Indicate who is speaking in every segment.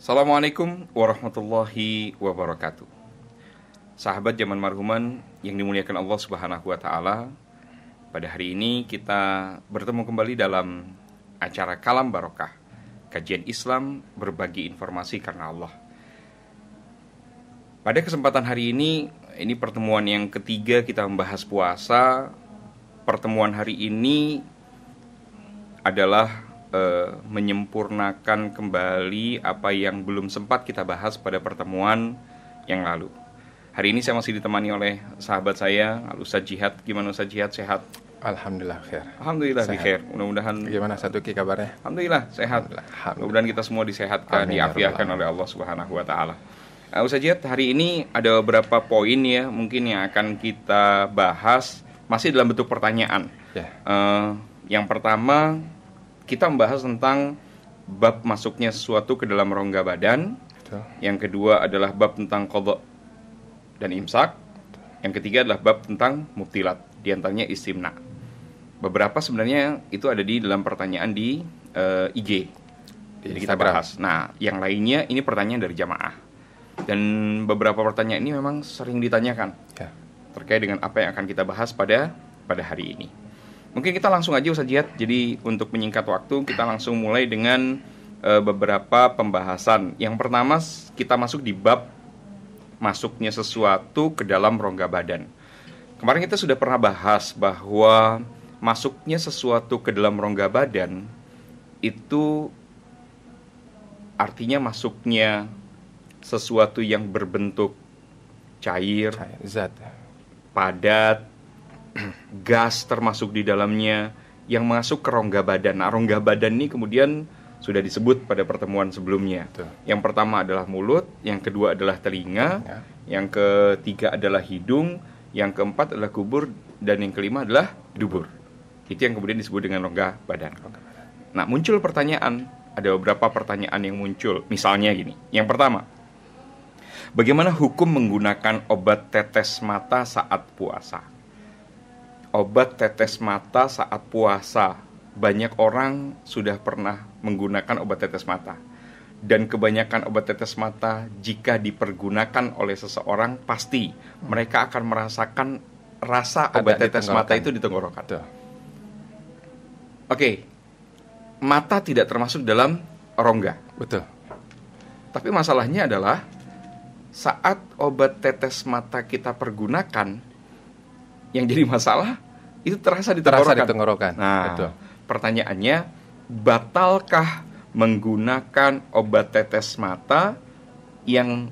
Speaker 1: Assalamualaikum warahmatullahi wabarakatuh. Sahabat zaman marhuman yang dimuliakan Allah Subhanahu wa taala, pada hari ini kita bertemu kembali dalam acara Kalam Barokah, kajian Islam berbagi informasi karena Allah. Pada kesempatan hari ini pertemuan yang ketiga kita membahas puasa. Pertemuan hari ini adalah menyempurnakan kembali apa yang belum sempat kita bahas pada pertemuan yang lalu. Hari ini saya masih ditemani oleh sahabat saya, Al-Ustadz Jihad. Gimana Ustadz Jihad, sehat?
Speaker 2: Alhamdulillah khair.
Speaker 1: Alhamdulillah khair. Mudah-mudahan.
Speaker 2: Gimana Saduki kabarnya?
Speaker 1: Alhamdulillah sehat. Mudah-mudahan kita semua disehatkan, diafiakan oleh Allah Subhanahu wa taala. Ustadz Jihad, hari ini ada beberapa poin ya, mungkin yang akan kita bahas masih dalam bentuk pertanyaan. Yang pertama, kita membahas tentang bab masuknya sesuatu ke dalam rongga badan.
Speaker 2: Betul.
Speaker 1: Yang kedua adalah bab tentang qadha dan imsak. Yang ketiga adalah bab tentang mubtilat, di antaranya istimna. Beberapa sebenarnya itu ada di dalam pertanyaan di IG. Jadi kita bahas. Nah, yang lainnya ini pertanyaan dari jamaah. Dan beberapa pertanyaan ini memang sering ditanyakan terkait dengan apa yang akan kita bahas pada hari ini. Mungkin kita langsung aja Ustadz Jihad. Jadi untuk menyingkat waktu, kita langsung mulai dengan beberapa pembahasan. Yang pertama, kita masuk di bab masuknya sesuatu ke dalam rongga badan. Kemarin kita sudah pernah bahas bahwa masuknya sesuatu ke dalam rongga badan itu artinya masuknya sesuatu yang berbentuk cair,
Speaker 2: zat,
Speaker 1: padat, gas termasuk di dalamnya yang masuk ke rongga badan. Nah, rongga badan ini kemudian sudah disebut pada pertemuan sebelumnya.
Speaker 2: Betul.
Speaker 1: Yang pertama adalah mulut, yang kedua adalah telinga, yang ketiga adalah hidung, yang keempat adalah kubur, dan yang kelima adalah dubur. Itu yang kemudian disebut dengan rongga badan. Nah, muncul pertanyaan, ada beberapa pertanyaan yang muncul. Misalnya gini, yang pertama, bagaimana hukum menggunakan obat tetes mata saat puasa? Obat tetes mata saat puasa. Banyak orang sudah pernah menggunakan obat tetes mata. Dan kebanyakan obat tetes mata jika dipergunakan oleh seseorang, pasti mereka akan merasakan rasa obat tetes mata itu di tenggorokan. Oke, mata tidak termasuk dalam rongga.
Speaker 2: Betul.
Speaker 1: Tapi masalahnya adalah saat obat tetes mata kita pergunakan, yang jadi masalah itu terasa di tenggorokan. Nah, betul. Pertanyaannya, batalkah menggunakan obat tetes mata yang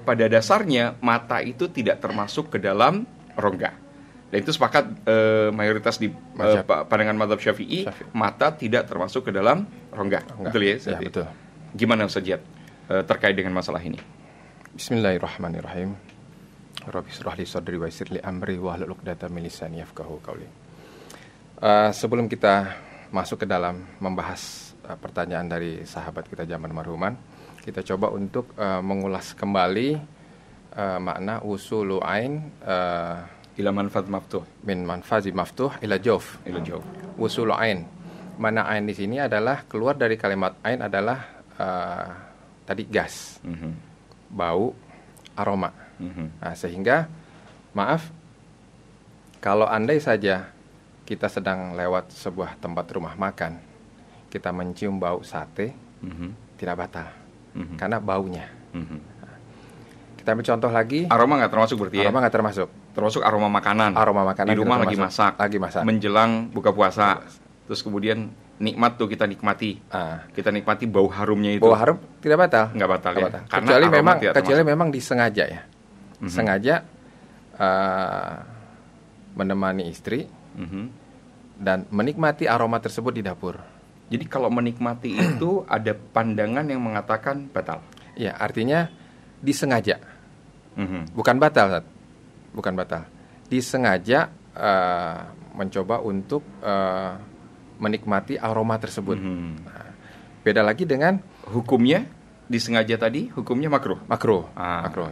Speaker 1: pada dasarnya mata itu tidak termasuk ke dalam rongga? Dan itu sepakat mayoritas di pandangan mazhab Syafi'i, mata tidak termasuk ke dalam rongga. Betul ya?
Speaker 2: Ya, betul.
Speaker 1: Gimana Ustadz Jihad terkait dengan masalah ini?
Speaker 2: Bismillahirrahmanirrahim. Rabbi shrah li sadri wa yassir li amri wahlul 'uqdatam min lisani yafqahu qawli. Sebelum kita masuk ke dalam membahas pertanyaan dari sahabat kita zaman marhuman, kita coba untuk mengulas kembali makna usulu ain
Speaker 1: ila manfaz maftuh
Speaker 2: min manfazi maftuh ila jawf. Usulu ain. Mana ain di sini adalah keluar dari kalimat ain adalah tadi gas, bau, aroma. Nah, sehingga maaf kalau andai saja kita sedang lewat sebuah tempat rumah makan, kita mencium bau sate, tidak batal karena baunya. Kita ambil contoh lagi.
Speaker 1: Aroma nggak termasuk berarti ya?
Speaker 2: Aroma nggak termasuk.
Speaker 1: Termasuk aroma makanan.
Speaker 2: Aroma makanan
Speaker 1: di rumah lagi masak. Menjelang buka puasa. Terus kemudian nikmat tuh kita nikmati. Kita nikmati bau harumnya itu.
Speaker 2: Bau harum tidak batal.
Speaker 1: Nggak batal ya.
Speaker 2: Kecuali memang disengaja ya. Sengaja menemani istri dan menikmati aroma tersebut di dapur.
Speaker 1: Jadi kalau menikmati itu ada pandangan yang mengatakan batal.
Speaker 2: Ya, artinya disengaja. Bukan batal, bukan batal. Disengaja mencoba untuk menikmati aroma tersebut. Nah, beda lagi dengan
Speaker 1: hukumnya disengaja tadi, hukumnya makruh.
Speaker 2: Makruh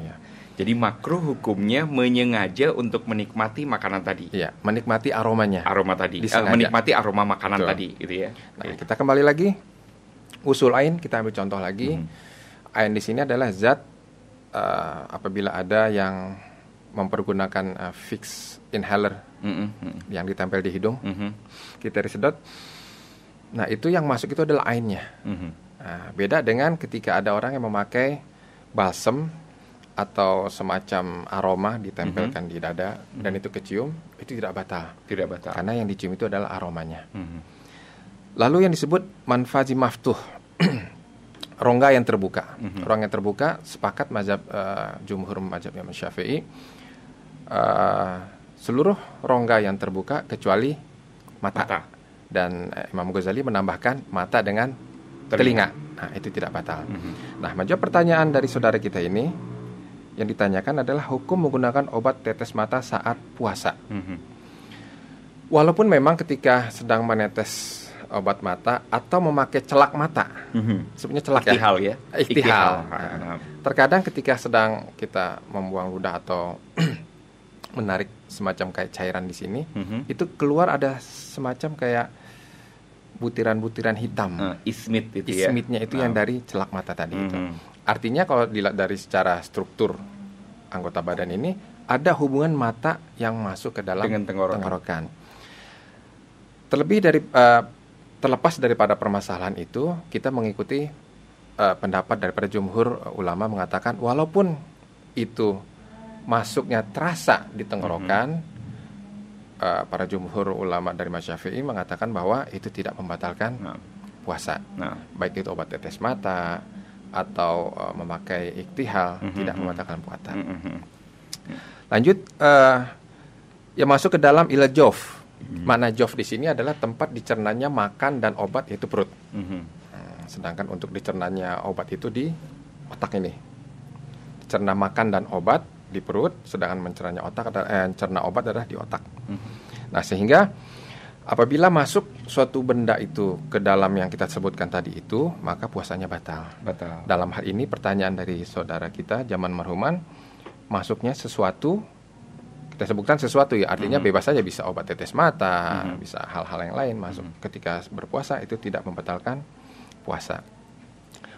Speaker 2: ya.
Speaker 1: Jadi makruh hukumnya menyengaja untuk menikmati makanan tadi.
Speaker 2: Iya, menikmati aromanya.
Speaker 1: Aroma tadi. Menikmati aroma makanan tadi, gitu ya.
Speaker 2: Nah, kita kembali lagi usul ain, kita ambil contoh lagi. ain di sini adalah zat apabila ada yang mempergunakan fix inhaler yang ditempel di hidung, kita disedot. Nah, itu yang masuk itu adalah ainnya. Nah, beda dengan ketika ada orang yang memakai balsem atau semacam aroma ditempelkan di dada dan itu kecium, itu tidak batal.
Speaker 1: Tidak batal.
Speaker 2: Karena yang dicium itu adalah aromanya. Lalu yang disebut manfazi maftuh, rongga yang terbuka. Rongga yang terbuka, sepakat mazhab jumhur mazhab Imam Syafi'i, seluruh rongga yang terbuka kecuali mata. Dan Imam Ghazali menambahkan mata dengan telinga. Nah, itu tidak batal. Nah, menjawab pertanyaan dari saudara kita ini, yang ditanyakan adalah hukum menggunakan obat tetes mata saat puasa. Walaupun memang ketika sedang menetes obat mata atau memakai celak mata, sebenarnya celak
Speaker 1: Iktihal ya.
Speaker 2: Iktihal. Nah, terkadang ketika sedang kita membuang ludah atau menarik semacam kayak cairan di sini, itu keluar ada semacam kayak butiran-butiran hitam.
Speaker 1: Ismit itu ya.
Speaker 2: Ismitnya itu yang dari celak mata tadi itu. Artinya kalau dilihat dari secara struktur anggota badan ini, ada hubungan mata yang masuk ke dalam tenggorokan. Terlepas daripada permasalahan itu, kita mengikuti pendapat daripada jumhur ulama mengatakan walaupun itu masuknya terasa di tenggorokan, para jumhur ulama dari mazhab Syafi'i mengatakan bahwa itu tidak membatalkan puasa. Baik itu obat tetes mata atau memakai iktihal, tidak membatalkan puasa. Lanjut, yang masuk ke dalam ila jof. Makna jof di sini adalah tempat dicernanya makan dan obat, yaitu perut. Sedangkan untuk dicernanya obat itu di otak ini. Cerna makan dan obat di perut, sedangkan mencerna obat adalah di otak. Nah, sehingga apabila masuk suatu benda itu ke dalam yang kita sebutkan tadi itu, maka puasanya batal. Dalam hal ini pertanyaan dari saudara kita zaman marhuman, masuknya sesuatu, kita sebutkan sesuatu ya, artinya bebas saja, bisa obat tetes mata, bisa hal-hal yang lain masuk ketika berpuasa, itu tidak membatalkan puasa.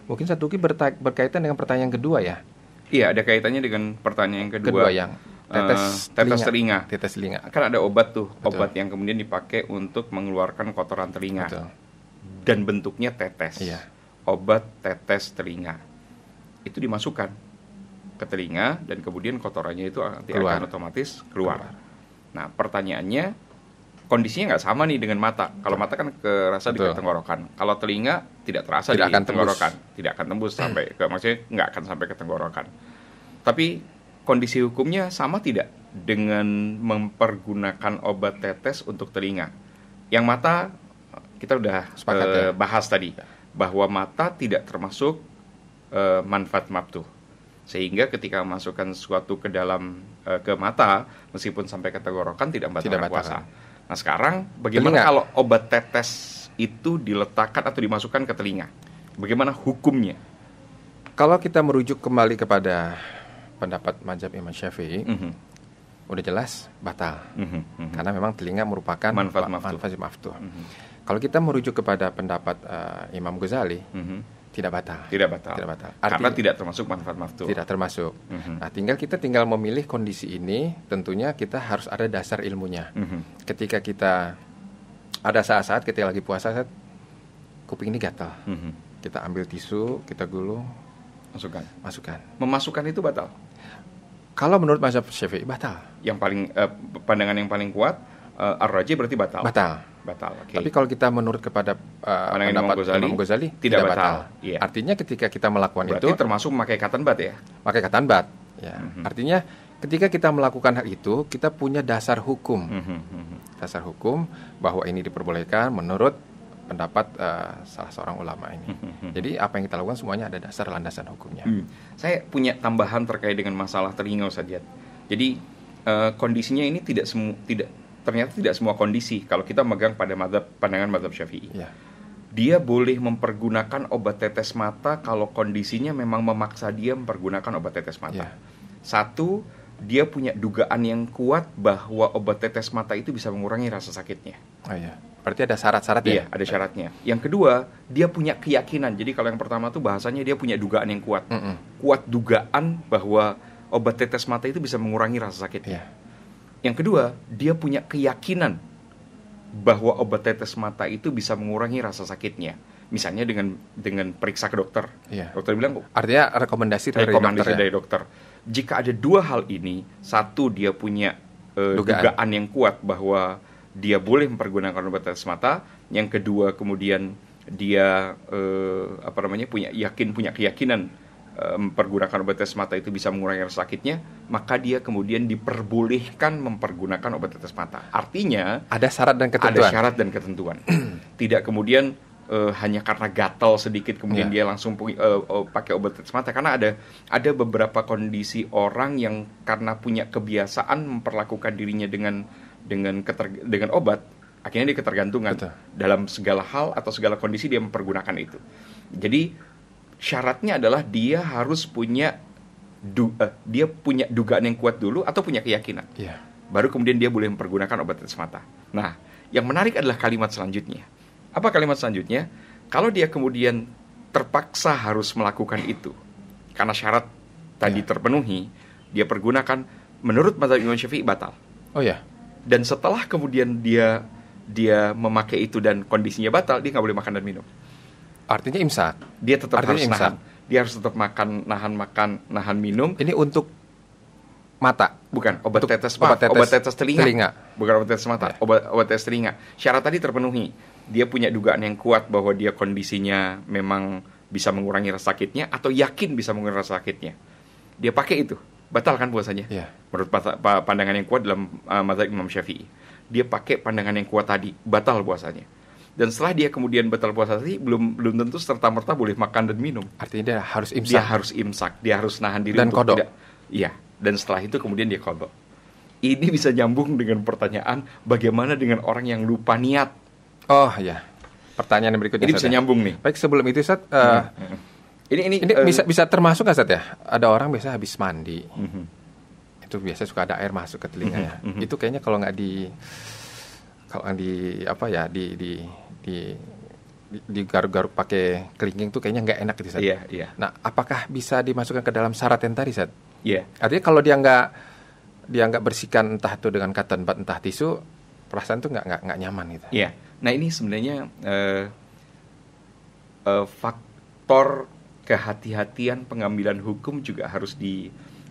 Speaker 2: Mungkin Saduki berkaitan dengan pertanyaan kedua ya.
Speaker 1: Iya, ada kaitannya dengan pertanyaan yang kedua
Speaker 2: yang
Speaker 1: tetes telinga.
Speaker 2: Tetes telinga.
Speaker 1: Kan ada obat tuh,
Speaker 2: Betul.
Speaker 1: obat yang kemudian dipakai untuk mengeluarkan kotoran telinga.
Speaker 2: Betul.
Speaker 1: Dan bentuknya tetes.
Speaker 2: Iya.
Speaker 1: Obat tetes telinga. Itu dimasukkan ke telinga dan kemudian kotorannya itu akan otomatis keluar. Nah, pertanyaannya, kondisinya nggak sama nih dengan mata. Kalau mata kan kerasa di tenggorokan. Kalau telinga tidak terasa di tenggorokan, tidak akan tembus sampai ke, maksudnya nggak akan sampai ke tenggorokan. Tapi kondisi hukumnya sama tidak dengan mempergunakan obat tetes untuk telinga? Yang mata kita udah bahas tadi bahwa mata tidak termasuk manfaat maftuh. Sehingga ketika memasukkan sesuatu ke dalam ke mata, meskipun sampai ke tenggorokan tidak membatalkan puasa. Nah, sekarang bagaimana kalau obat tetes itu diletakkan atau dimasukkan ke telinga? Bagaimana hukumnya?
Speaker 2: Kalau kita merujuk kembali kepada pendapat mazhab Imam Syafi'i, udah jelas batal. Karena memang telinga merupakan manfaat maftuh. Kalau kita merujuk kepada pendapat Imam Ghazali, tidak batal.
Speaker 1: Karena tidak termasuk manfaat maftuh.
Speaker 2: Tidak termasuk. Nah, kita tinggal memilih kondisi ini. Tentunya kita harus ada dasar ilmunya. Ketika kita ada saat-saat ketika lagi puasa, kuping ini gatal. Kita ambil tisu, kita gulung, masukkan.
Speaker 1: Memasukkan itu batal.
Speaker 2: Kalau menurut mazhab Syafi'i batal.
Speaker 1: Yang paling pandangan yang paling kuat ar-rajih berarti batal. Okay.
Speaker 2: Tapi kalau kita menurut kepada pendapat Imam Ghazali tidak batal.
Speaker 1: Yeah.
Speaker 2: Artinya ketika kita melakukan
Speaker 1: berarti
Speaker 2: itu
Speaker 1: termasuk memakai cotton bud ya?
Speaker 2: Pakai cotton bud. Ya. Artinya ketika kita melakukan hal itu, kita punya dasar hukum. Dasar hukum bahwa ini diperbolehkan menurut pendapat salah seorang ulama ini. Jadi apa yang kita lakukan semuanya ada dasar landasan hukumnya.
Speaker 1: Saya punya tambahan terkait dengan masalah telinga, Ustaz Jad. Jadi kondisinya ini ternyata tidak semua kondisi kalau kita megang pada pandangan mazhab Syafi'i. Yeah. Dia boleh mempergunakan obat tetes mata kalau kondisinya memang memaksa dia mempergunakan obat tetes mata. Yeah. Satu, dia punya dugaan yang kuat bahwa obat tetes mata itu bisa mengurangi rasa sakitnya.
Speaker 2: Oh, yeah. Berarti ada syarat-syarat ya?
Speaker 1: Iya, ada syaratnya. Yang kedua, dia punya keyakinan. Jadi kalau yang pertama tuh bahasanya dia punya dugaan yang kuat. Kuat dugaan bahwa obat tetes mata itu bisa mengurangi rasa sakitnya. Yang kedua, dia punya keyakinan bahwa obat tetes mata itu bisa mengurangi rasa sakitnya. Misalnya dengan periksa ke dokter. Dokter bilang,
Speaker 2: artinya rekomendasi
Speaker 1: dari dokter. Jika ada dua hal ini, satu dia punya dugaan yang kuat bahwa dia boleh mempergunakan obat tetes mata. Yang kedua kemudian dia punya keyakinan mempergunakan obat tetes mata itu bisa mengurangi rasa sakitnya, maka dia kemudian diperbolehkan mempergunakan obat tetes mata. Artinya
Speaker 2: ada syarat dan ketentuan.
Speaker 1: Ada syarat dan ketentuan. Tidak kemudian hanya karena gatal sedikit kemudian dia langsung pakai obat tetes mata, karena ada beberapa kondisi orang yang karena punya kebiasaan memperlakukan dirinya dengan obat, akhirnya dia ketergantungan. Betul. Dalam segala hal atau segala kondisi dia mempergunakan itu. Jadi syaratnya adalah dia harus punya dugaan yang kuat dulu atau punya keyakinan. Baru kemudian dia boleh mempergunakan obat tetes mata. Nah, yang menarik adalah kalimat selanjutnya. Apa kalimat selanjutnya? Kalau dia kemudian terpaksa harus melakukan itu karena syarat tadi terpenuhi, dia pergunakan, menurut mazhab Imam Syafi'i batal. Dan setelah kemudian dia memakai itu dan kondisinya batal, dia nggak boleh makan dan minum.
Speaker 2: Artinya imsak.
Speaker 1: Dia tetap harus nahan. Dia harus tetap nahan minum.
Speaker 2: Ini untuk mata,
Speaker 1: bukan obat tetes telinga. Bukan obat tetes mata, obat tetes telinga. Syarat tadi terpenuhi. Dia punya dugaan yang kuat bahwa dia kondisinya memang bisa mengurangi rasa sakitnya atau yakin bisa mengurangi rasa sakitnya. Dia pakai itu. Batal kan puasanya? Menurut pandangan yang kuat dalam mazhab Imam Syafi'i. Dia pakai pandangan yang kuat tadi, batal puasanya. Dan setelah dia kemudian batal puasa tadi, belum tentu serta-merta boleh makan dan minum.
Speaker 2: Artinya dia harus imsak.
Speaker 1: Dia harus imsak, dia harus nahan diri
Speaker 2: dan
Speaker 1: untuk
Speaker 2: kodok.
Speaker 1: Dan setelah itu kemudian dia kodok. Ini bisa nyambung dengan pertanyaan bagaimana dengan orang yang lupa niat.
Speaker 2: Pertanyaan yang berikutnya.
Speaker 1: Ini bisa nyambung nih.
Speaker 2: Baik, sebelum itu Ustaz, ini bisa termasuk nggak Ustaz ya? Ada orang biasa habis mandi, itu biasa suka ada air masuk ke telinganya. Itu kayaknya kalau nggak digaruk-garuk pakai kelingking tuh kayaknya nggak enak gitu Ustaz. Nah, apakah bisa dimasukkan ke dalam syarat yang tadi Ustaz? Artinya kalau dia nggak bersihkan entah itu dengan cotton bud entah tisu, perasaan tuh nggak nyaman gitu.
Speaker 1: Nah ini sebenarnya faktor kehati-hatian pengambilan hukum juga harus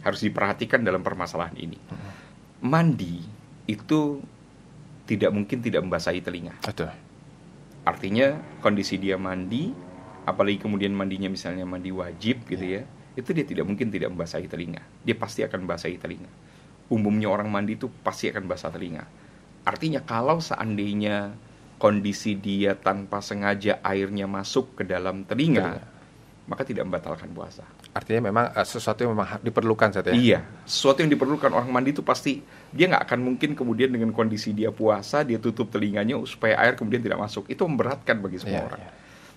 Speaker 1: diperhatikan dalam permasalahan ini. Mandi itu tidak mungkin tidak membasahi telinga.
Speaker 2: Betul.
Speaker 1: Artinya kondisi dia mandi, apalagi kemudian mandinya misalnya mandi wajib gitu ya, itu dia tidak mungkin tidak membasahi telinga. Dia pasti akan membasahi telinga. Umumnya orang mandi itu pasti akan basah telinga. Artinya kalau seandainya kondisi dia tanpa sengaja airnya masuk ke dalam telinga, maka tidak membatalkan puasa.
Speaker 2: Artinya memang sesuatu yang memang diperlukan saat ya?
Speaker 1: Iya, sesuatu yang diperlukan. Orang mandi itu pasti, dia nggak akan mungkin kemudian dengan kondisi dia puasa, dia tutup telinganya supaya air kemudian tidak masuk. Itu memberatkan bagi semua orang.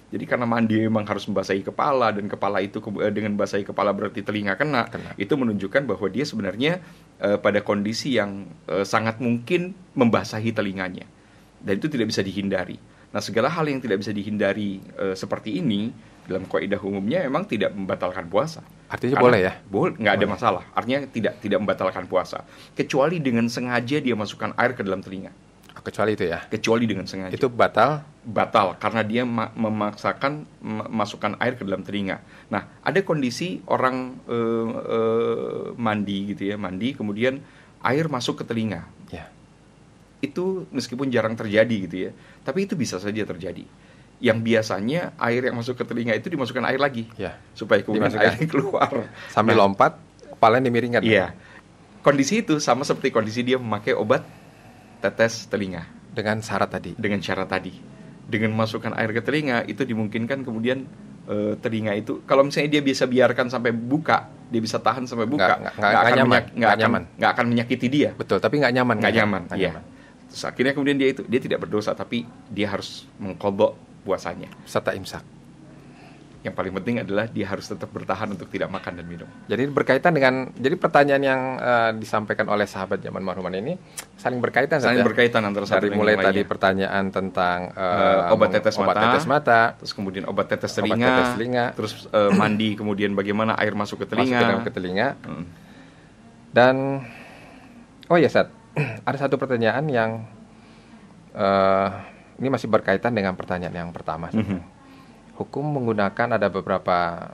Speaker 1: Jadi karena mandi memang harus membasahi kepala, dan kepala itu dengan basahi kepala berarti telinga kena. Itu menunjukkan bahwa dia sebenarnya pada kondisi yang sangat mungkin membasahi telinganya. Dan itu tidak bisa dihindari. Nah, segala hal yang tidak bisa dihindari seperti ini, dalam kaidah umumnya memang tidak membatalkan puasa.
Speaker 2: Artinya karena boleh ya?
Speaker 1: Boleh, nggak ada masalah. Artinya tidak membatalkan puasa. Kecuali dengan sengaja dia masukkan air ke dalam telinga.
Speaker 2: Kecuali itu ya?
Speaker 1: Kecuali dengan sengaja.
Speaker 2: Itu batal?
Speaker 1: Batal, karena dia memaksakan masukkan air ke dalam telinga. Nah, ada kondisi orang mandi gitu ya, mandi kemudian air masuk ke telinga. Itu meskipun jarang terjadi gitu ya, tapi itu bisa saja terjadi. Yang biasanya air yang masuk ke telinga itu dimasukkan air lagi, supaya kemudian airnya keluar.
Speaker 2: Sambil lompat, kepalanya dimiringkan.
Speaker 1: Kondisi itu sama seperti kondisi dia memakai obat tetes telinga.
Speaker 2: Dengan syarat tadi.
Speaker 1: Dengan masukkan air ke telinga, itu dimungkinkan kemudian telinga itu, kalau misalnya dia bisa biarkan sampai buka, dia bisa tahan sampai buka, nggak akan menyakiti dia.
Speaker 2: Betul, tapi nggak nyaman.
Speaker 1: Nggak nyaman. Terus akhirnya kemudian dia tidak berdosa, tapi dia harus mengqadha puasanya
Speaker 2: serta imsak.
Speaker 1: Yang paling penting adalah dia harus tetap bertahan untuk tidak makan dan minum.
Speaker 2: Jadi berkaitan dengan, jadi pertanyaan yang disampaikan oleh sahabat zaman marhuman ini saling berkaitan.
Speaker 1: Saling berkaitan antara satu
Speaker 2: dari
Speaker 1: dengan
Speaker 2: mulai
Speaker 1: yang
Speaker 2: tadi
Speaker 1: lainnya.
Speaker 2: pertanyaan tentang
Speaker 1: obat tetes mata,
Speaker 2: terus
Speaker 1: kemudian obat tetes
Speaker 2: obat
Speaker 1: telinga,
Speaker 2: tetes telinga,
Speaker 1: terus mandi, kemudian bagaimana air masuk ke telinga.
Speaker 2: Dan oh ya Sat, ada satu pertanyaan yang ini masih berkaitan dengan pertanyaan yang pertama. Hukum menggunakan, ada beberapa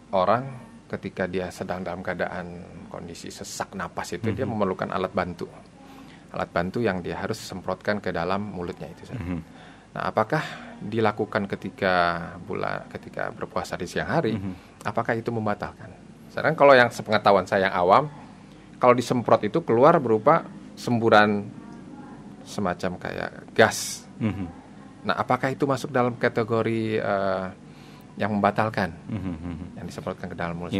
Speaker 2: orang ketika dia sedang dalam keadaan kondisi sesak napas itu dia memerlukan alat bantu yang dia harus semprotkan ke dalam mulutnya itu. Nah, apakah dilakukan ketika berpuasa di siang hari? Apakah itu membatalkan? Sedangkan kalau yang sepengetahuan saya yang awam, kalau disemprot itu keluar berupa semburan semacam kayak gas. Nah, apakah itu masuk dalam kategori yang membatalkan yang disemprotkan ke dalam mulut?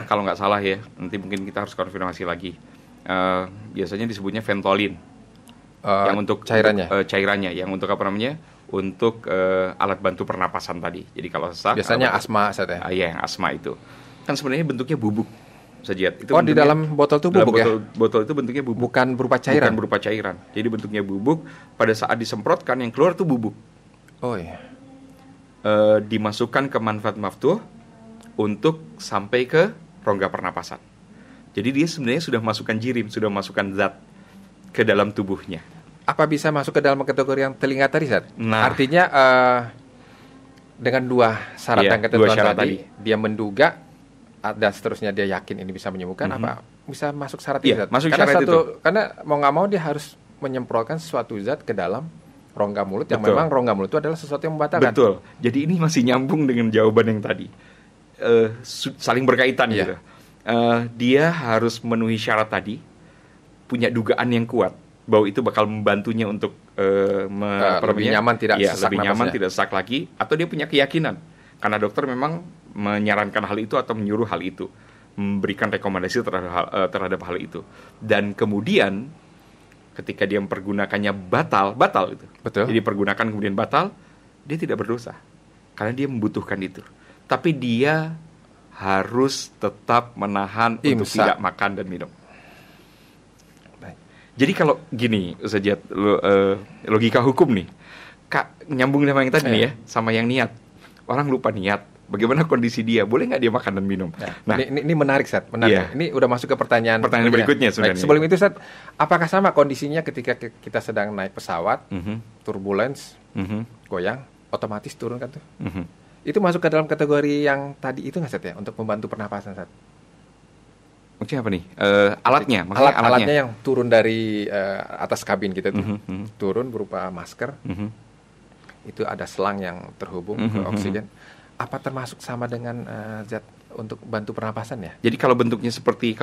Speaker 1: Kalau nggak salah ya, nanti mungkin kita harus konfirmasi lagi. Biasanya disebutnya Ventolin, yang untuk cairannya, yang untuk apa namanya? Untuk alat bantu pernapasan tadi. Jadi kalau sesak,
Speaker 2: biasanya asma saja.
Speaker 1: Yang asma itu kan sebenarnya bentuknya bubuk saja. Itu
Speaker 2: di dalam botol itu bubuk ya?
Speaker 1: Botol itu bentuknya bubuk.
Speaker 2: Bukan berupa cairan?
Speaker 1: Bukan berupa cairan. Jadi bentuknya bubuk. Pada saat disemprotkan, yang keluar tuh bubuk.
Speaker 2: Oh iya.
Speaker 1: Dimasukkan ke manfaat maftuh untuk sampai ke rongga pernapasan. Jadi dia sebenarnya sudah masukkan jirim, sudah masukkan zat ke dalam tubuhnya.
Speaker 2: Apa bisa masuk ke dalam kategori yang telinga tadi, Zat?
Speaker 1: Nah,
Speaker 2: artinya dengan dua syarat dan ketentuan tadi, dia menduga dan seterusnya dia yakin ini bisa menyembuhkan, apa bisa masuk syarat itu?
Speaker 1: Masuk
Speaker 2: karena
Speaker 1: syarat itu.
Speaker 2: Karena mau nggak mau dia harus menyemprotkan sesuatu zat ke dalam rongga mulut yang memang rongga mulut itu adalah sesuatu yang membatalkan.
Speaker 1: Betul. Jadi ini masih nyambung dengan jawaban yang tadi. Saling berkaitan gitu. Dia harus memenuhi syarat tadi, punya dugaan yang kuat bahwa itu bakal membantunya untuk
Speaker 2: lebih nyaman tidak sesak,
Speaker 1: lebih nyaman tidak sesak lagi, atau dia punya keyakinan karena dokter memang menyarankan hal itu atau menyuruh hal itu, memberikan rekomendasi terhadap hal itu, dan kemudian ketika dia mempergunakannya batal itu.
Speaker 2: Betul.
Speaker 1: Jadi pergunakan kemudian batal, dia tidak berdosa karena dia membutuhkan itu. Tapi dia harus tetap menahan untuk tidak makan dan minum. Jadi kalau gini, Ustaz, logika hukum nih, nyambung sama yang tadi nih ya, sama yang niat. Orang lupa niat, bagaimana kondisi dia, boleh nggak dia makan dan minum?
Speaker 2: Nah, ini menarik, Sat. Menarik. Ini udah masuk ke pertanyaan
Speaker 1: berikutnya.
Speaker 2: Sebelum itu, Sat, apakah sama kondisinya ketika kita sedang naik pesawat, turbulence, goyang, otomatis turun kan tuh? Itu masuk ke dalam kategori yang tadi itu nggak, Sat, ya, untuk membantu pernapasan, Sat?
Speaker 1: Maksudnya apa nih? Alatnya?
Speaker 2: Alatnya yang turun dari atas kabin kita tuh, turun berupa masker. Itu ada selang yang terhubung ke oksigen. Apa termasuk sama dengan zat untuk bantu pernapasan ya? Jadi
Speaker 1: kalau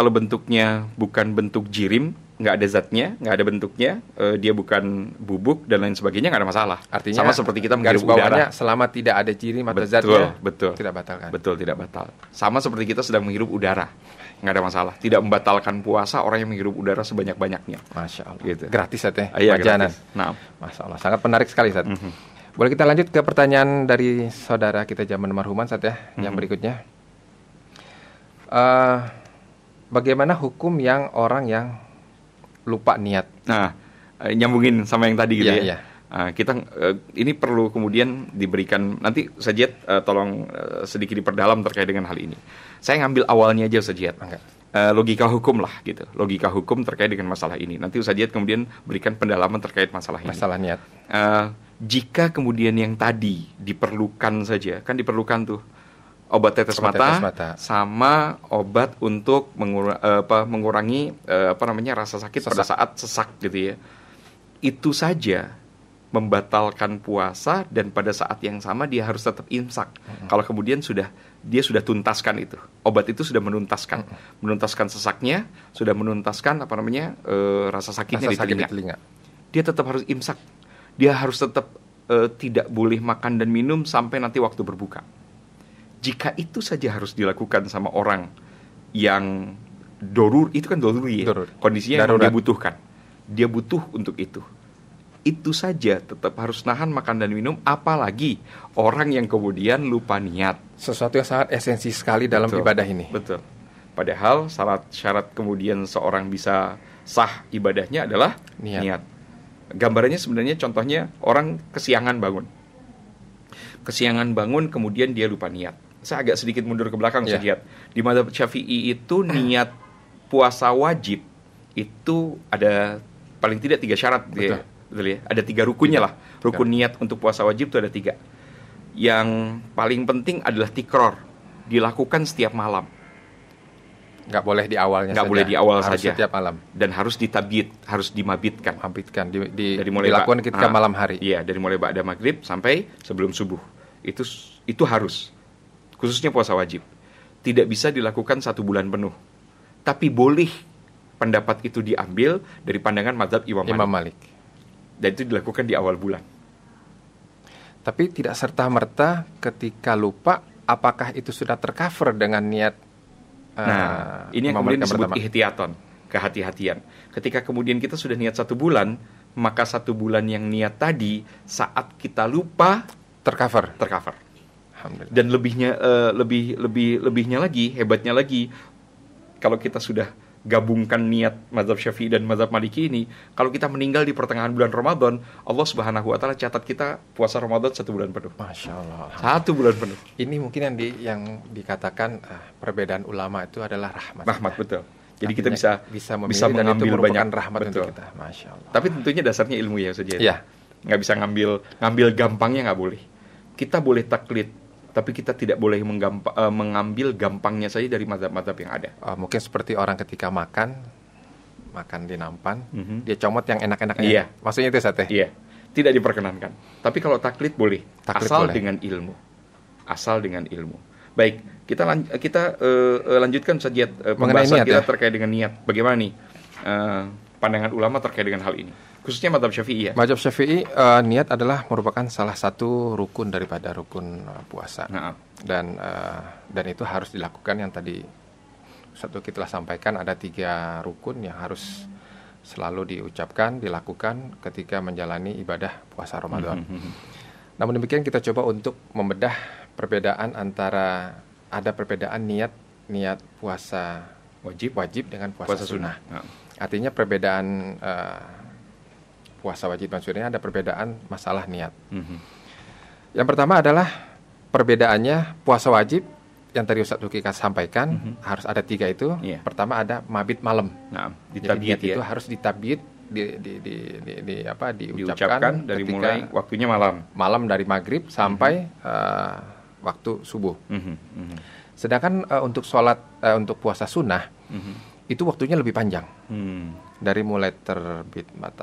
Speaker 1: bentuknya bukan bentuk jirim, nggak ada zatnya, nggak ada bentuknya, dia bukan bubuk dan lain sebagainya, nggak ada masalah. Artinya sama seperti kita menghirup udara.
Speaker 2: Selama tidak ada jirim atau zatnya, tidak batal kan?
Speaker 1: Betul, tidak batal. Sama seperti kita sedang menghirup udara, nggak ada masalah. Tidak membatalkan puasa orang yang menghirup udara sebanyak-banyaknya.
Speaker 2: Masya Allah.
Speaker 1: Gitu.
Speaker 2: Gratis, Sat, ya?
Speaker 1: Iya, gratis. Nah,
Speaker 2: Masya Allah, sangat menarik sekali, Sat. Boleh kita lanjut ke pertanyaan dari saudara kita zaman marhuman, Sat, ya, yang berikutnya. Bagaimana hukum yang orang yang lupa niat?
Speaker 1: Nah, nyambungin sama yang tadi gitu ya.
Speaker 2: Iya.
Speaker 1: Kita ini perlu kemudian diberikan, nanti Sajid tolong sedikit diperdalam terkait dengan hal ini. Saya ngambil awalnya aja, Sajid. Logika hukum lah gitu. Logika hukum terkait dengan masalah ini. Nanti Sajid kemudian berikan pendalaman terkait masalah ini.
Speaker 2: Masalah niat.
Speaker 1: Jika kemudian yang tadi diperlukan saja, kan diperlukan tuh obat tetes mata sama obat untuk mengurangi rasa sakit pada saat sesak gitu ya. Itu saja membatalkan puasa, dan pada saat yang sama dia harus tetap imsak. Kalau kemudian dia sudah tuntaskan itu, obat itu sudah menuntaskan sesaknya, sudah menuntaskan rasa sakitnya di telinga. Dia tetap harus imsak. Dia harus tetap tidak boleh makan dan minum sampai nanti waktu berbuka. Jika itu saja harus dilakukan sama orang yang itu kan doruri ya, kondisinya yang dia butuhkan. Dia butuh untuk itu. itu saja tetap harus nahan makan dan minum, apalagi orang yang kemudian lupa niat.
Speaker 2: Sesuatu yang sangat esensi sekali dalam
Speaker 1: Betul,
Speaker 2: ibadah ini.
Speaker 1: Betul. Padahal syarat kemudian seorang bisa sah ibadahnya adalah niat. Gambarannya sebenarnya contohnya orang kesiangan bangun. Kesiangan bangun kemudian dia lupa niat. Saya agak sedikit mundur ke belakang, Ustaz Jihad. Di mazhab Syafi'i itu niat puasa wajib itu ada paling tidak 3 syarat. Betul ya? Ada 3 rukunnya lah. Rukun niat untuk puasa wajib itu ada 3. Yang paling penting adalah tikror, dilakukan setiap malam.
Speaker 2: Nggak boleh di awalnya
Speaker 1: nggak
Speaker 2: saja.
Speaker 1: boleh di awal
Speaker 2: harus
Speaker 1: saja.
Speaker 2: Setiap malam.
Speaker 1: Dan harus ditabit, harus dimabitkan.
Speaker 2: Dari mulai dilakukan ketika malam hari.
Speaker 1: Iya, dari mulai ba'da maghrib sampai sebelum subuh. Itu harus. Khususnya puasa wajib. Tidak bisa dilakukan 1 bulan penuh. Tapi boleh pendapat itu diambil dari pandangan mazhab Imam Malik. Dan itu dilakukan di awal bulan.
Speaker 2: Tapi tidak serta-merta ketika lupa, apakah itu sudah tercover dengan niat?
Speaker 1: Ini yang kemudian disebut ihtiyaton, kehati-hatian. Ketika kemudian kita sudah niat 1 bulan, maka 1 bulan yang niat tadi saat kita lupa
Speaker 2: tercover.
Speaker 1: Alhamdulillah. Dan lebihnya lagi, hebatnya lagi, kalau kita sudah gabungkan niat mazhab Syafi'i dan mazhab Maliki ini, kalau kita meninggal di pertengahan bulan Ramadan, Allah Subhanahu wa taala catat kita puasa Ramadan 1 bulan penuh.
Speaker 2: Masya Allah.
Speaker 1: 1 bulan penuh.
Speaker 2: Ini mungkin yang dikatakan perbedaan ulama itu adalah rahmat.
Speaker 1: Rahmat, betul. Jadi kita bisa
Speaker 2: memilih
Speaker 1: mengambil
Speaker 2: dan itu merupakan
Speaker 1: banyak
Speaker 2: rahmat
Speaker 1: betul.
Speaker 2: untuk kita. Masya Allah.
Speaker 1: Tapi tentunya dasarnya ilmu ya saja.
Speaker 2: Iya.
Speaker 1: Nggak bisa ngambil gampangnya, nggak boleh. Kita boleh taklid, tapi kita tidak boleh mengambil gampangnya saja dari mazhab-mazhab yang ada.
Speaker 2: Mungkin seperti orang ketika makan di nampan, dia comot yang enak-enaknya.
Speaker 1: Iya.
Speaker 2: Maksudnya itu Sate?
Speaker 1: Iya. Tidak diperkenankan. Tapi kalau taklid boleh. Asal dengan ilmu. Baik, kita lanjutkan saja pembahasan kita terkait dengan niat. Bagaimana nih pandangan ulama terkait dengan hal ini? Khususnya mazhab Syafi'i ya.
Speaker 2: Mazhab Syafi'i, niat adalah merupakan salah satu rukun daripada rukun puasa. Dan itu harus dilakukan, yang tadi kita telah sampaikan, ada 3 rukun yang harus selalu diucapkan, dilakukan ketika menjalani ibadah puasa Ramadan. Namun demikian kita coba untuk membedah perbedaan antara, ada perbedaan niat puasa wajib dengan puasa sunnah. Artinya perbedaan puasa wajib dan sunnah ada perbedaan masalah niat. Yang pertama adalah perbedaannya puasa wajib yang tadi Ustaz Tuki sampaikan, harus ada 3 itu. Pertama ada mabit malam. Jadi niat itu harus ditabit, diucapkan
Speaker 1: dari mulai waktunya malam
Speaker 2: dari maghrib sampai waktu subuh. Sedangkan untuk sholat, untuk puasa sunnah, itu waktunya lebih panjang. Dari mulai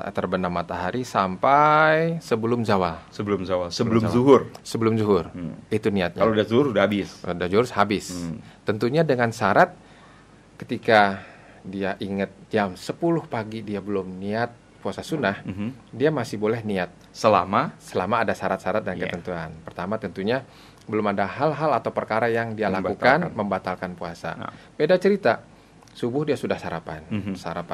Speaker 2: terbenam matahari sampai sebelum zawal.
Speaker 1: Sebelum zuhur.
Speaker 2: Itu niatnya.
Speaker 1: Kalau udah zuhur udah habis.
Speaker 2: Tentunya dengan syarat ketika dia ingat jam 10 pagi dia belum niat puasa sunnah, dia masih boleh niat selama ada syarat-syarat dan ketentuan. Pertama tentunya belum ada hal-hal atau perkara yang dia lakukan membatalkan puasa. Beda cerita, subuh dia sudah sarapan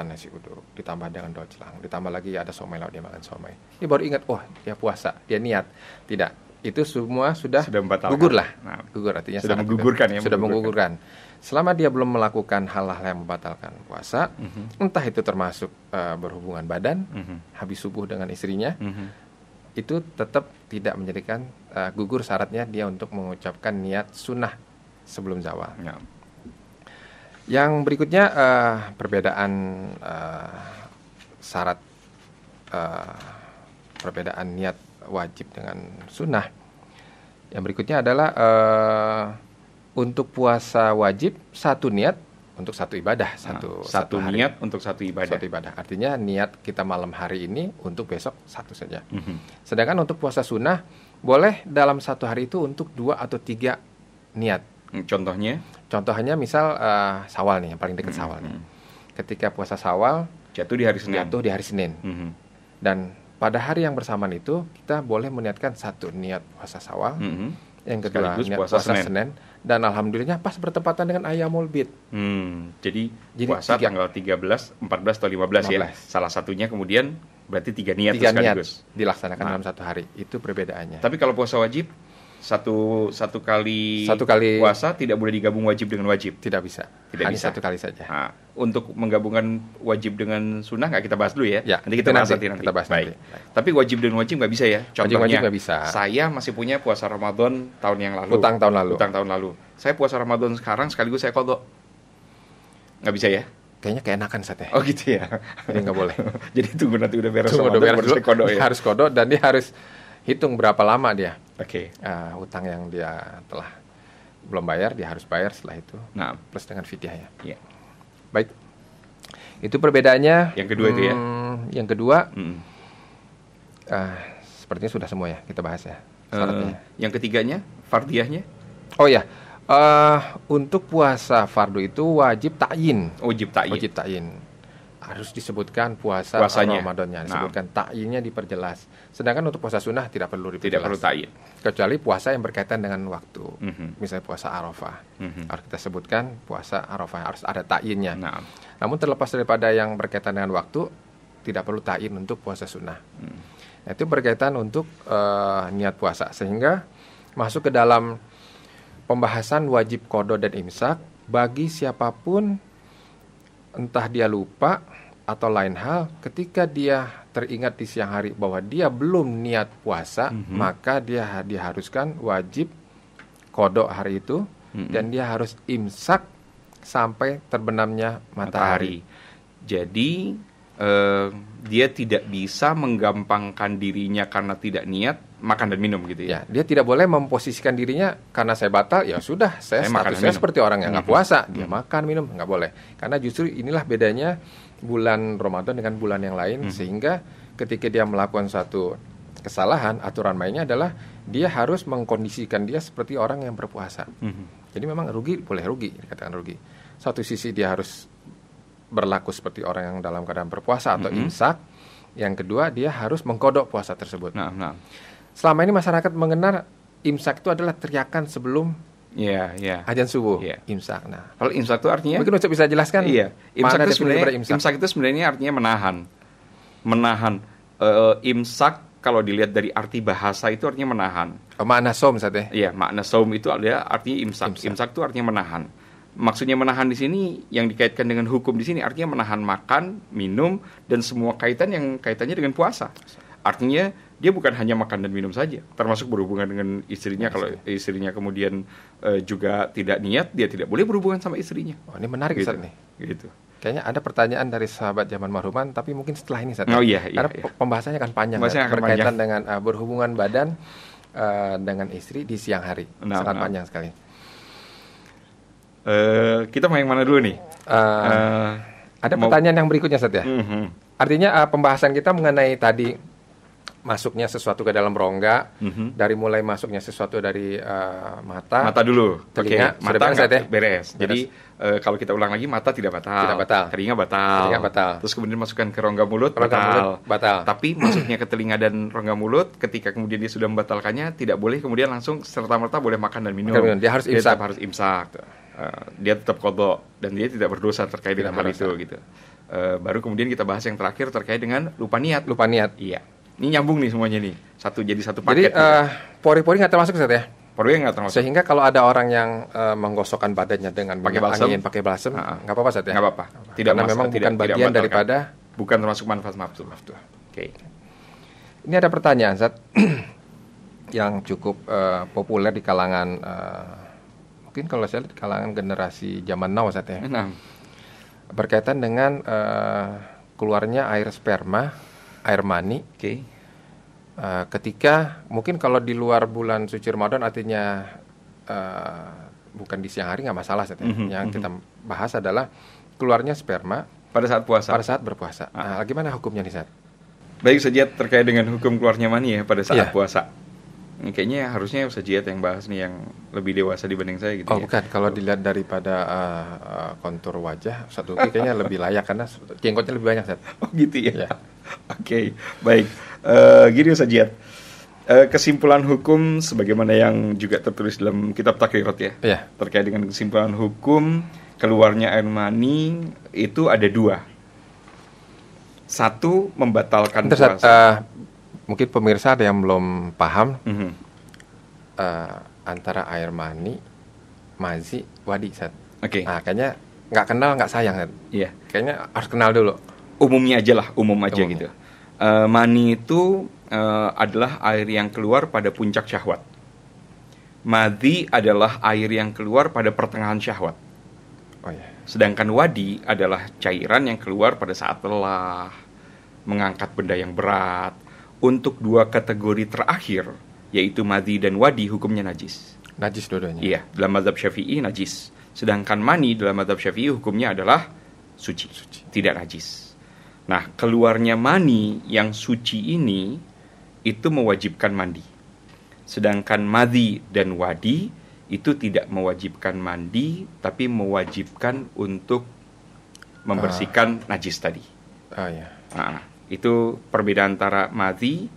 Speaker 2: nasi uduk, ditambah dengan doa celang, ditambah lagi ada somai lauk, dia makan somai. Dia baru ingat, dia puasa, dia niat. Tidak, itu semua sudah gugur lah. Gugur artinya
Speaker 1: sudah menggugurkan ya.
Speaker 2: Sudah menggugurkan. Selama dia belum melakukan hal-hal yang membatalkan puasa, entah itu termasuk berhubungan badan, habis subuh dengan istrinya, itu tetap tidak menjadikan gugur syaratnya dia untuk mengucapkan niat sunnah sebelum zawal. Yang berikutnya perbedaan syarat, perbedaan niat wajib dengan sunnah. Yang berikutnya adalah untuk puasa wajib 1 niat untuk 1 ibadah, satu
Speaker 1: niat untuk 1 ibadah.
Speaker 2: Artinya niat kita malam hari ini untuk besok 1 saja. Sedangkan untuk puasa sunnah boleh dalam 1 hari itu untuk 2 atau 3 niat. Contohnya misal Syawal nih, yang paling dekat Syawal nih. Ketika puasa Syawal
Speaker 1: jatuh di hari Senin.
Speaker 2: Dan pada hari yang bersamaan itu kita boleh meniatkan 1 niat puasa Syawal, yang kedua niat puasa Senin. Dan alhamdulillahnya pas bertepatan dengan Ayyamul Bid.
Speaker 1: Jadi puasa tanggal 13, 14 atau 15 ya. Salah satunya kemudian Berarti 3 niat
Speaker 2: 3 niat
Speaker 1: sekaligus
Speaker 2: dilaksanakan dalam satu hari. Itu perbedaannya.
Speaker 1: Tapi kalau puasa wajib satu kali puasa tidak boleh digabung wajib dengan wajib.
Speaker 2: Tidak bisa.
Speaker 1: Hanya
Speaker 2: satu kali saja.
Speaker 1: Nah, untuk menggabungkan wajib dengan sunnah nggak kita bahas dulu ya.
Speaker 2: Ya,
Speaker 1: nanti kita bahas nanti.
Speaker 2: Kita bahas
Speaker 1: Baik.
Speaker 2: nanti.
Speaker 1: Tapi wajib dan wajib nggak bisa ya. Contohnya,
Speaker 2: wajib nggak bisa.
Speaker 1: Saya masih punya puasa Ramadan tahun yang lalu.
Speaker 2: Utang tahun lalu.
Speaker 1: Saya puasa Ramadan sekarang sekaligus saya qadha. Nggak bisa ya?
Speaker 2: Kayaknya keenakan Sat ya.
Speaker 1: Oh gitu ya.
Speaker 2: Jadi nggak boleh.
Speaker 1: Jadi tunggu nanti udah beres
Speaker 2: Ramadan
Speaker 1: baru saya qadha ya.
Speaker 2: Harus qadha dan dia harus hitung berapa lama dia.
Speaker 1: Oke.
Speaker 2: Utang yang dia telah belum bayar, dia harus bayar setelah itu.
Speaker 1: Nah,
Speaker 2: plus dengan fidyah ya.
Speaker 1: Iya.
Speaker 2: Baik. Itu perbedaannya.
Speaker 1: Yang kedua itu ya.
Speaker 2: Yang kedua, sepertinya sudah semua ya kita bahas ya.
Speaker 1: Yang ketiganya, fardiyahnya?
Speaker 2: Oh ya. Untuk puasa fardu itu wajib ta'yin.
Speaker 1: Wajib ta'yin.
Speaker 2: Harus disebutkan puasanya. Ramadannya, disebutkan ta'yinnya diperjelas. Sedangkan untuk puasa sunnah tidak perlu diperjelas.
Speaker 1: Tidak perlu ta'yin.
Speaker 2: Kecuali puasa yang berkaitan dengan waktu. Misalnya puasa Arafah. Harus kita sebutkan puasa Arafah, harus ada ta'yinnya. Namun terlepas daripada yang berkaitan dengan waktu, tidak perlu ta'yin untuk puasa sunnah. Nah, itu berkaitan untuk niat puasa. Sehingga masuk ke dalam pembahasan wajib qadha dan imsak bagi siapapun, entah dia lupa atau lain hal, ketika dia teringat di siang hari bahwa dia belum niat puasa, maka dia diharuskan wajib qadha hari itu, dan dia harus imsak sampai terbenamnya matahari.
Speaker 1: Jadi dia tidak bisa menggampangkan dirinya karena tidak niat makan dan minum gitu ya.
Speaker 2: Dia tidak boleh memposisikan dirinya karena saya batal, ya sudah, saya statusnya seperti orang yang nggak puasa, dia makan minum, nggak boleh. Karena justru inilah bedanya bulan Ramadan dengan bulan yang lain, sehingga ketika dia melakukan satu kesalahan, aturan mainnya adalah dia harus mengkondisikan dia seperti orang yang berpuasa. Jadi memang rugi, boleh rugi, dikatakan rugi. Satu sisi dia harus berlaku seperti orang yang dalam keadaan berpuasa atau imsak. Yang kedua, dia harus mengkodok puasa tersebut. Selama ini masyarakat mengenal imsak itu adalah teriakan sebelum azan subuh. Imsak. Nah,
Speaker 1: kalau imsak itu artinya,
Speaker 2: mungkin Ustaz bisa jelaskan.
Speaker 1: Imsak itu sebenarnya artinya menahan. Imsak kalau dilihat dari arti bahasa itu artinya menahan.
Speaker 2: Makna saum Ustaz ya?
Speaker 1: Iya, makna saum itu adalah artinya imsak. Imsak itu artinya menahan. Maksudnya menahan di sini yang dikaitkan dengan hukum di sini artinya menahan makan, minum, dan semua kaitannya dengan puasa. Artinya dia bukan hanya makan dan minum saja, termasuk berhubungan dengan istrinya. Kalau istrinya kemudian juga tidak niat, dia tidak boleh berhubungan sama istrinya.
Speaker 2: Oh, ini menarik
Speaker 1: gitu.
Speaker 2: Ustaz nih.
Speaker 1: Gitu.
Speaker 2: Kayaknya ada pertanyaan dari sahabat zaman marhuman, tapi mungkin setelah ini Ustaz.
Speaker 1: Oh iya.
Speaker 2: Karena pembahasannya akan panjang, berkaitan dengan berhubungan badan dengan istri di siang hari. Sangat panjang sekali.
Speaker 1: Kita mau yang mana dulu nih?
Speaker 2: Ada pertanyaan yang berikutnya Ustaz ya. Artinya pembahasan kita mengenai tadi masuknya sesuatu ke dalam rongga, dari mulai masuknya sesuatu dari mata
Speaker 1: dulu,
Speaker 2: telinga,
Speaker 1: mata beres. Jadi kalau kita ulang lagi, mata tidak batal. Telinga batal. Terus kemudian masukkan ke rongga mulut, batal. Tapi masuknya ke telinga dan rongga mulut, ketika kemudian dia sudah membatalkannya, tidak boleh kemudian langsung serta-merta boleh makan dan minum.
Speaker 2: Dia harus imsak.
Speaker 1: Dia tetap qadha dan dia tidak berdosa terkait dengan hal itu gitu. Baru kemudian kita bahas yang terakhir terkait dengan lupa niat. Iya. Ini nyambung nih semuanya nih. Jadi satu paket.
Speaker 2: Jadi pori-pori nggak termasuk Ustaz ya?
Speaker 1: Pori nggak termasuk.
Speaker 2: Sehingga kalau ada orang yang menggosokkan badannya dengan angin, pakai balsam, nggak apa-apa Ustaz ya?
Speaker 1: Nggak apa-apa.
Speaker 2: Karena memang bukan bagian daripada,
Speaker 1: bukan termasuk manfaat maftuh. Oke.
Speaker 2: Ini ada pertanyaan Ustaz yang cukup populer di kalangan mungkin kalau saya lihat di kalangan generasi zaman now Ustaz ya. Berkaitan dengan keluarnya air sperma, air mani. Ketika mungkin kalau di luar bulan suci Ramadan artinya bukan di siang hari nggak masalah Ustaz ya. Yang kita bahas adalah keluarnya sperma
Speaker 1: pada saat puasa.
Speaker 2: Pada saat berpuasa. Nah, gimana hukumnya nih Ustaz?
Speaker 1: Baik, Ustaz terkait dengan hukum keluarnya mani ya pada saat puasa. Kayaknya harusnya Ustaz Jihad yang bahas nih, yang lebih dewasa dibanding saya gitu.
Speaker 2: Bukan, kalau dilihat daripada kontur wajah Ustaz Uki kayaknya lebih layak karena jenggotnya lebih banyak Ustaz.
Speaker 1: Oh gitu ya. Oke, baik. Gini Ustaz Jihad. Kesimpulan hukum sebagaimana yang juga tertulis dalam kitab Takrirat ya. Terkait dengan kesimpulan hukum keluarnya air mani itu ada 2. Satu, membatalkan
Speaker 2: Bentar,
Speaker 1: puasa.
Speaker 2: mungkin pemirsa ada yang belum paham
Speaker 1: Mhm.
Speaker 2: antara air mani, mazi, wadi, Sat.
Speaker 1: Oke.
Speaker 2: Nah, kayaknya nggak kenal nggak sayang, Sat.
Speaker 1: Iya.
Speaker 2: Kayaknya harus kenal dulu.
Speaker 1: Umumnya aja lah, umum aja
Speaker 2: Umumnya.
Speaker 1: gitu. Mani itu adalah air yang keluar pada puncak syahwat. Madhi adalah air yang keluar pada pertengahan syahwat.
Speaker 2: Oh ya.
Speaker 1: Sedangkan wadi adalah cairan yang keluar pada saat lelah, mengangkat benda yang berat. Untuk dua kategori terakhir, yaitu madhi dan wadi, hukumnya najis.
Speaker 2: Najis dua-duanya.
Speaker 1: Iya, dalam mazhab Syafi'i najis. Sedangkan mani dalam mazhab Syafi'i hukumnya adalah suci, tidak najis. Nah, keluarnya mani yang suci ini itu mewajibkan mandi. Sedangkan madhi dan wadi itu tidak mewajibkan mandi, tapi mewajibkan untuk membersihkan najis tadi.
Speaker 2: Oh ya.
Speaker 1: Nah, itu perbedaan antara madhi,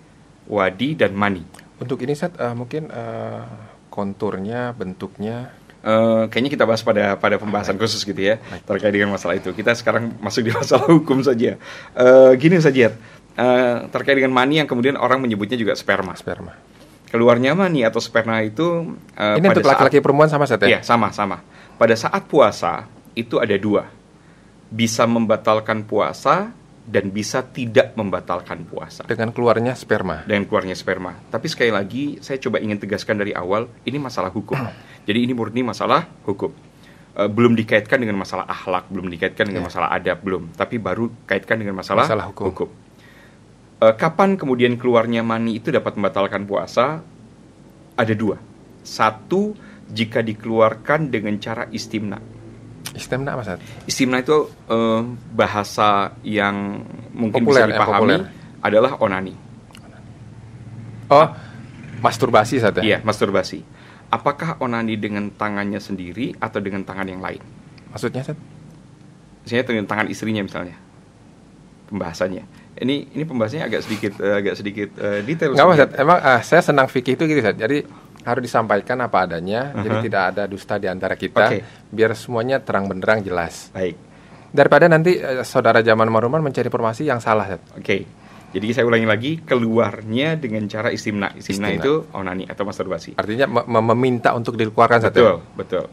Speaker 1: wadi, dan mani.
Speaker 2: Untuk ini, Sat, mungkin konturnya, bentuknya.
Speaker 1: Kayaknya kita bahas pada pembahasan khusus gitu ya, terkait dengan masalah itu. Kita sekarang masuk di masalah hukum saja. Gini saja, terkait dengan mani yang kemudian orang menyebutnya juga sperma. Keluarnya mani atau sperma itu
Speaker 2: ini untuk laki-laki perempuan sama, Sat, ya?
Speaker 1: Iya, sama. Pada saat puasa itu ada dua, bisa membatalkan puasa dan bisa tidak membatalkan puasa.
Speaker 2: Dengan keluarnya sperma.
Speaker 1: Tapi sekali lagi saya coba ingin tegaskan dari awal, ini masalah hukum. Jadi ini murni masalah hukum. Belum dikaitkan dengan masalah akhlak, belum dikaitkan dengan masalah adab, belum. Tapi baru kaitkan dengan masalah hukum. Kapan kemudian keluarnya mani itu dapat membatalkan puasa? Ada dua. Satu, jika dikeluarkan dengan cara istimna.
Speaker 2: Istimna apa, Sat?
Speaker 1: Istimna itu bahasa yang mungkin
Speaker 2: populer,
Speaker 1: bisa dipahami adalah onani.
Speaker 2: Oh, masturbasi, Sat, ya?
Speaker 1: Iya, masturbasi. Apakah onani dengan tangannya sendiri atau dengan tangan yang lain?
Speaker 2: Maksudnya, Sat?
Speaker 1: Misalnya dengan tangan istrinya misalnya. Pembahasannya. Ini pembahasannya agak sedikit detail.
Speaker 2: Nggak, Sat. Emang saya senang fikih itu gitu, Sat. Jadi harus disampaikan apa adanya, jadi tidak ada dusta di antara kita, biar semuanya terang benderang jelas.
Speaker 1: Baik.
Speaker 2: Daripada nanti saudara Jamal Maruman mencari informasi yang salah, Sat.
Speaker 1: Oke. Jadi saya ulangi lagi, keluarnya dengan cara istimna. Istimna itu onani atau masturbasi.
Speaker 2: Artinya meminta untuk dikeluarkan, Sat.
Speaker 1: Betul.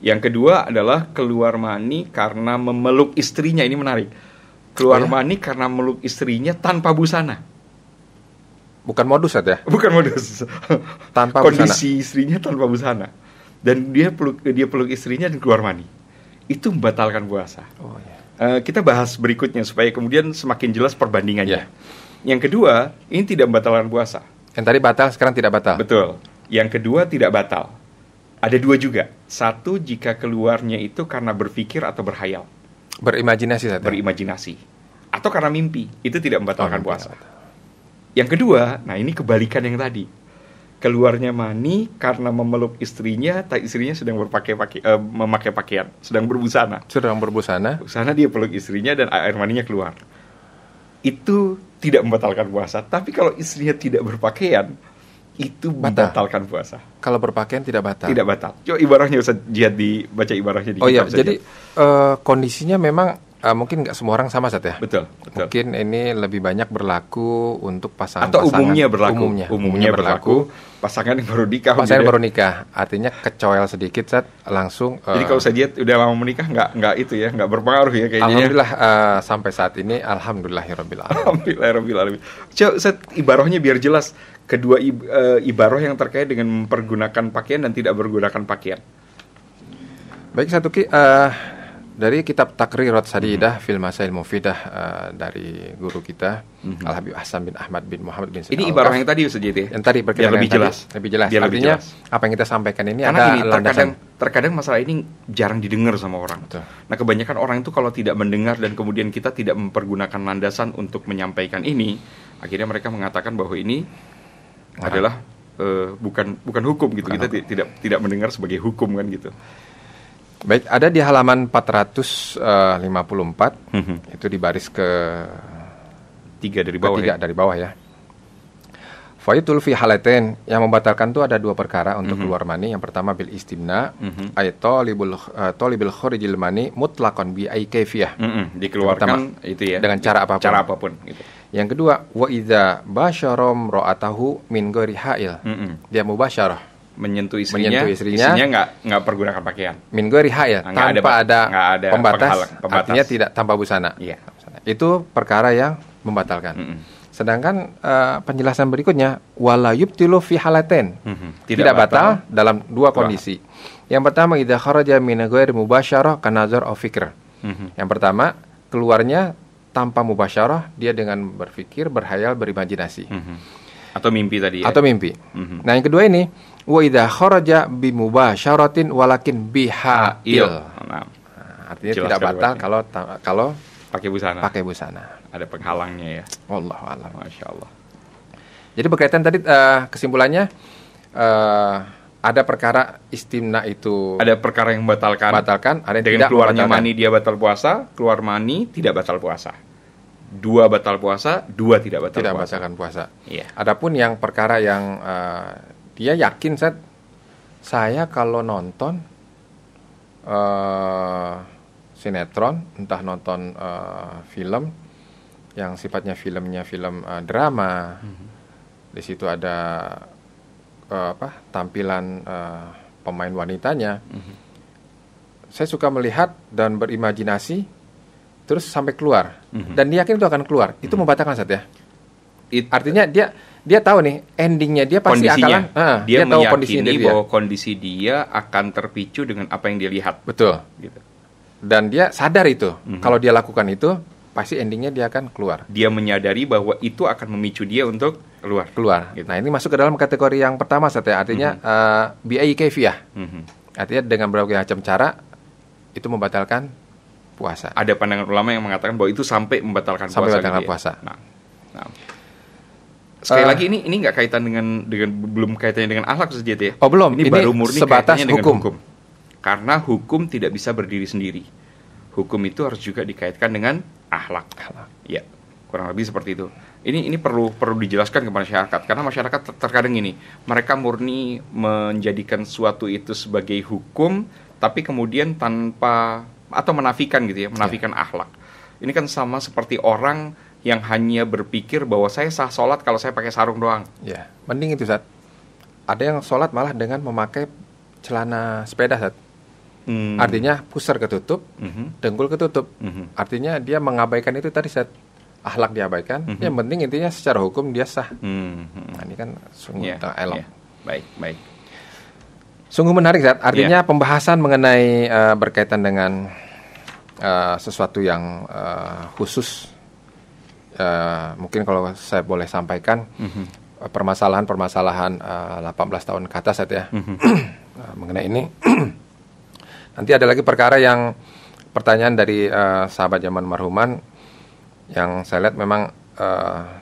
Speaker 1: Yang kedua adalah keluar mani karena memeluk istrinya. Ini menarik. Keluar mani karena meluk istrinya tanpa busana.
Speaker 2: Bukan modus, Sat, ya?
Speaker 1: Bukan modus.
Speaker 2: Tanpa
Speaker 1: kondisi busana. Istrinya tanpa busana. Dan dia peluk istrinya dan keluar mani. Itu membatalkan puasa.
Speaker 2: Oh, ya.
Speaker 1: Kita bahas berikutnya supaya kemudian semakin jelas perbandingannya. Yang kedua, ini tidak membatalkan puasa.
Speaker 2: Yang tadi batal, sekarang tidak batal.
Speaker 1: Betul. Yang kedua tidak batal. Ada dua juga. Satu, jika keluarnya itu karena berpikir atau berhayal.
Speaker 2: Berimajinasi, Sat.
Speaker 1: Berimajinasi. Atau karena mimpi. Itu tidak membatalkan puasa. Yang kedua, nah ini kebalikan yang tadi. Keluarnya mani karena memeluk istrinya, istrinya sedang memakai pakaian, sedang berbusana.
Speaker 2: Busana
Speaker 1: dia peluk istrinya dan air maninya keluar. Itu tidak membatalkan puasa. Tapi kalau istrinya tidak berpakaian, itu membatalkan puasa.
Speaker 2: Kalau berpakaian tidak batal.
Speaker 1: Tidak batal. Coba ibarahnya Ustaz Jihad dibaca ibarahnya di kitab.
Speaker 2: Oh iya, jadi kondisinya memang mungkin nggak semua orang sama, Sat, ya?
Speaker 1: Betul.
Speaker 2: Mungkin ini lebih banyak berlaku untuk pasangan-pasangan.
Speaker 1: Atau umumnya berlaku. Pasangan yang baru nikah.
Speaker 2: Artinya kecoel sedikit, Sat, langsung.
Speaker 1: Jadi kalau Jihad udah lama menikah nggak itu ya, nggak berpengaruh ya kayaknya.
Speaker 2: Alhamdulillah sampai saat ini alhamdulillahirabbil alamin.
Speaker 1: Alhamdulillahirabbil alamin. Coba Ustaz ibarahnya biar jelas. Kedua ibarah yang terkait dengan mempergunakan pakaian dan tidak menggunakan pakaian.
Speaker 2: Baik, Satu Ki, dari kitab Takrirat Sadidah fil Masail Mufidah dari guru kita Al-Habib Hasan bin Ahmad bin Muhammad bin Said.
Speaker 1: Ini ibarah yang tadi Ustaz ya?
Speaker 2: Yang tadi berkaitan
Speaker 1: lebih jelas.
Speaker 2: Biar artinya apa yang kita sampaikan ini karena ada landasan.
Speaker 1: Terkadang masalah ini jarang didengar sama orang.
Speaker 2: Betul.
Speaker 1: Nah, kebanyakan orang itu kalau tidak mendengar dan kemudian kita tidak mempergunakan landasan untuk menyampaikan ini, akhirnya mereka mengatakan bahwa ini adalah bukan hukum gitu. Kita tidak mendengar sebagai hukum kan gitu.
Speaker 2: Baik, ada di halaman 454 itu di baris ke
Speaker 1: 3 dari bawah.
Speaker 2: Dari bawah ya. Faitul fi halatain, yang membatalkan itu ada dua perkara untuk keluar mani. Yang pertama bil istimna, ay tolibil khurijil mani mutlaqan bi ay kaifiyah.
Speaker 1: Dikeluarkan itu ya.
Speaker 2: Dengan cara apapun.
Speaker 1: Cara apapun gitu.
Speaker 2: Yang kedua, wa idza basyaram ra'atahu min ghairi ha'il. Dia mubasyarah,
Speaker 1: menyentuh istrinya nggak pergunakan pakaian.
Speaker 2: Min ghairi ha'il, tanpa ada pembatas, artinya tidak tanpa busana.
Speaker 1: Iya.
Speaker 2: Itu perkara yang membatalkan. Sedangkan penjelasan berikutnya wala yubtilu fi halatain. Tidak batal dalam dua kondisi. Yang pertama idza kharaja min ghairi mubasyarah kanazar aw fikr. Yang pertama, keluarnya tanpa mubasyarah, dia dengan berpikir, berhayal, berimajinasi.
Speaker 1: Atau mimpi tadi ya.
Speaker 2: Atau mimpi. Nah, yang kedua ini wa idza kharaja bi mubasyaratin walakin bihail. Nah, artinya jelas tidak batal kalau
Speaker 1: pakai busana.
Speaker 2: Pakai busana.
Speaker 1: Ada penghalangnya ya.
Speaker 2: Wallahu a'lam.
Speaker 1: Masya Allah.
Speaker 2: Jadi berkaitan tadi kesimpulannya ada perkara istimna itu.
Speaker 1: Ada perkara yang membatalkan.
Speaker 2: Ada yang
Speaker 1: dengan
Speaker 2: tidak
Speaker 1: keluarnya
Speaker 2: membatalkan.
Speaker 1: mani dia batal puasa, keluar mani tidak batal puasa. Dua batal puasa, dua tidak batal
Speaker 2: tidak
Speaker 1: puasa.
Speaker 2: batalkan puasa.
Speaker 1: Iya.
Speaker 2: Adapun yang perkara yang dia yakin saya kalau nonton sinetron, entah nonton film yang sifatnya film drama, di situ ada tampilan pemain wanitanya, saya suka melihat dan berimajinasi terus sampai keluar, dan dia yakin itu akan keluar, itu membatalkan ya. Artinya dia tahu nih endingnya dia pasti
Speaker 1: kondisinya. Dia
Speaker 2: tahu
Speaker 1: meyakini bahwa kondisi dia akan terpicu dengan apa yang dia lihat.
Speaker 2: Betul.
Speaker 1: Gitu.
Speaker 2: Dan dia sadar itu, kalau dia lakukan itu, pasti endingnya dia akan keluar.
Speaker 1: Dia menyadari bahwa itu akan memicu dia untuk keluar. Gitu.
Speaker 2: Nah, ini masuk ke dalam kategori yang pertama, artinya bi'ai kaifiyah. Artinya dengan berbagai macam cara, itu membatalkan puasa.
Speaker 1: Ada pandangan ulama yang mengatakan bahwa itu sampai membatalkan puasa. Nah. Sekali lagi ini nggak kaitan dengan belum kaitannya dengan akhlak saja ya.
Speaker 2: Oh, belum.
Speaker 1: Ini baru murni
Speaker 2: sebatas
Speaker 1: kaitannya dengan
Speaker 2: hukum.
Speaker 1: Karena hukum tidak bisa berdiri sendiri. Hukum itu harus juga dikaitkan dengan akhlak. Ya, kurang lebih seperti itu. Ini perlu dijelaskan kepada masyarakat, karena masyarakat terkadang ini mereka murni menjadikan suatu itu sebagai hukum, tapi kemudian tanpa atau menafikan gitu ya, menafikan akhlak. Ini kan sama seperti orang yang hanya berpikir bahwa saya sah sholat kalau saya pakai sarung doang.
Speaker 2: Ya, mending itu Ada yang sholat malah dengan memakai celana sepeda Artinya pusar ketutup, dengkul ketutup. Artinya dia mengabaikan itu tadi akhlak diabaikan. Yang penting intinya secara hukum dia sah. Nah, ini kan sungguh elok.
Speaker 1: Baik.
Speaker 2: Sungguh menarik Artinya pembahasan mengenai berkaitan dengan sesuatu yang khusus. Mungkin kalau saya boleh sampaikan permasalahan 18 tahun ke atas mengenai ini. Nanti ada lagi perkara yang pertanyaan dari sahabat zaman marhuman yang saya lihat memang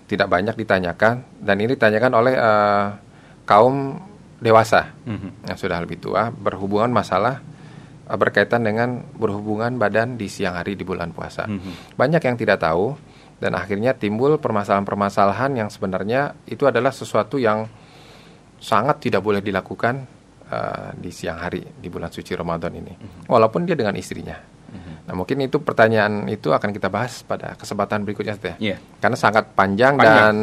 Speaker 2: tidak banyak ditanyakan, dan ini ditanyakan oleh kaum dewasa yang sudah lebih tua, berhubungan masalah berkaitan dengan berhubungan badan di siang hari di bulan puasa. Banyak yang tidak tahu, dan akhirnya timbul permasalahan-permasalahan yang sebenarnya itu adalah sesuatu yang sangat tidak boleh dilakukan di siang hari di bulan suci Ramadan ini, walaupun dia dengan istrinya. Nah, mungkin itu pertanyaan itu akan kita bahas pada kesempatan berikutnya karena sangat panjang dan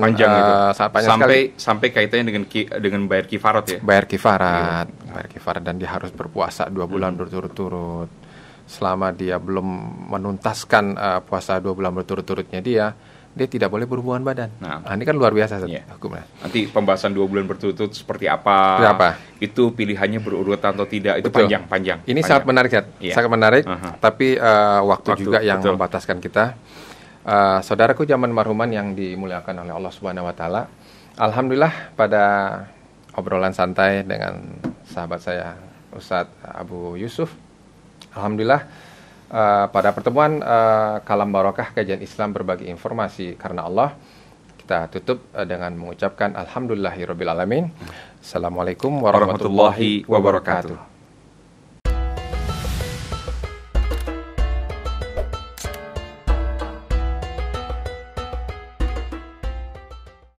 Speaker 2: sangat panjang
Speaker 1: sampai kaitannya dengan bayar kifarat ya.
Speaker 2: Bayar kifarat dan dia harus berpuasa 2 bulan berturut-turut. Selama dia belum menuntaskan puasa 2 bulan berturut-turutnya dia tidak boleh berhubungan badan. Nah, ini kan luar biasa hukumnya. Nanti
Speaker 1: pembahasan 2 bulan berturut-turut seperti apa? Itu pilihannya berurutan atau tidak? Itu panjang.
Speaker 2: Ini sangat menarik sangat menarik. Tapi waktu juga yang membataskan kita. Saudaraku zaman marhuman yang dimuliakan oleh Allah Subhanahu Wa Taala. Alhamdulillah pada obrolan santai dengan sahabat saya Ustadz Abu Yusuf. Alhamdulillah. Pada pertemuan Kalam Barokah Kajian Islam Berbagi Informasi Karena Allah, kita tutup dengan mengucapkan Alhamdulillahirrabbilalamin. Assalamualaikum warahmatullahi wabarakatuh.